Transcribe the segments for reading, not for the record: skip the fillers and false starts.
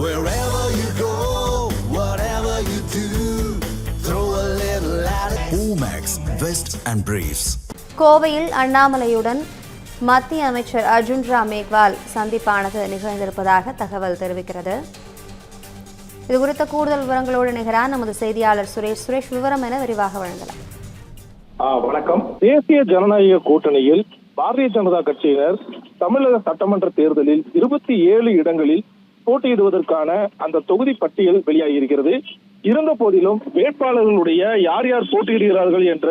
Wherever you go, whatever you do, throw a little at it. Omax, Vest and Briefs. கோவையில் அண்ணாமலையுடன் மத்திய அமைச்சர் அர்ஜுன் ராம் மேக்வால் சந்திப்பானது நிகழ்ந்திருப்பதாக தகவல் தெரிவிக்கிறது. இதுகுறித்த கூடுதல் விவரங்களோடு நிகரான நமது செய்தியாளர் சுரேஷ் விவரம் என விரிவாக வழங்கலாம். வணக்கம். தேசிய ஜனநாயக கூட்டணியில் பாரதிய ஜனதா கட்சியினர் தமிழக சட்டமன்ற தேர்தலில் 27 இடங்களில் போட்டியிடுவதற்கான அந்த தொகுதி பட்டியல் வெளியாகியிருக்கிறது. இருந்த போதிலும் வேட்பாளர்களுடைய யார் யார் போட்டியிடுகிறார்கள் என்ற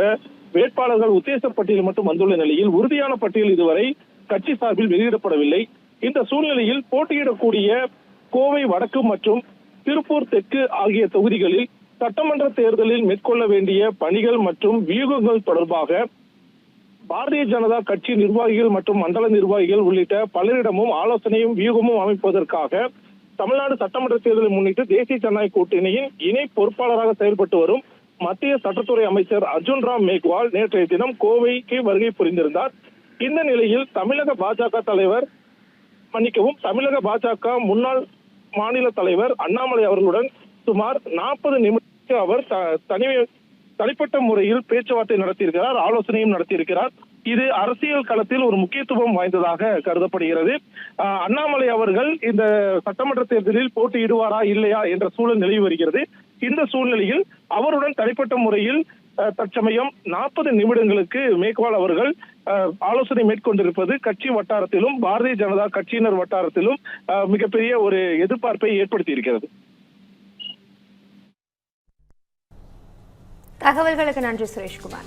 வேட்பாளர்கள் உத்தேச பட்டியல் மட்டும் வந்துள்ள நிலையில் உறுதியான பட்டியல் இதுவரை கட்சி சார்பில் வெளியிடப்படவில்லை. இந்த சூழ்நிலையில் போட்டியிடக்கூடிய கோவை வடக்கு மற்றும் திருப்பூர் தெற்கு ஆகிய தொகுதிகளில் சட்டமன்ற தேர்தலில் மேற்கொள்ள வேண்டிய பணிகள் மற்றும் வியூகங்கள் தொடர்பாக பாரதிய ஜனதா கட்சி நிர்வாகிகள் மற்றும் மண்டல நிர்வாகிகள் உள்ளிட்ட பலரிடமும் ஆலோசனையும் வியூகமும் அமைப்பதற்காக தமிழ்நாடு சட்டமன்ற தேர்தலை முன்னிட்டு தேசிய ஜனநாயக கூட்டணியின் இணை பொறுப்பாளராக செயல்பட்டு வரும் மத்திய சட்டத்துறை அமைச்சர் அர்ஜுன் ராம் மேக்வால் நேற்றைய தினம் கோவைக்கு வருகை புரிந்திருந்தார். இந்த நிலையில் தமிழக பாஜக முன்னாள் மாநில தலைவர் அண்ணாமலை அவர்களுடன் சுமார் 40 நிமிடங்களுக்கு அவர் தனிப்பட்ட முறையில் பேச்சுவார்த்தை நடத்தியிருக்கிறார், ஆலோசனையும் நடத்தியிருக்கிறார். இது அரசியல் களத்தில் ஒரு முக்கியத்துவம் வாய்ந்ததாக கருதப்படுகிறது. அண்ணாமலை அவர்கள் இந்த சட்டமன்ற தேர்தலில் போட்டியிடுவாரா இல்லையா என்ற சூழல் நிலவி வருகிறது. இந்த சூழ்நிலையில் அவருடன் தனிப்பட்ட முறையில் தற்சமயம் 40 நிமிடங்களுக்கு மேக்வால் அவர்கள் ஆலோசனை மேற்கொண்டிருப்பது கட்சி வட்டாரத்திலும் பாரதிய ஜனதா கட்சியினர் வட்டாரத்திலும் மிகப்பெரிய ஒரு எதிர்பார்ப்பை ஏற்படுத்தி இருக்கிறது. தகவல்களுக்கு நன்றி சுரேஷ்குமார்.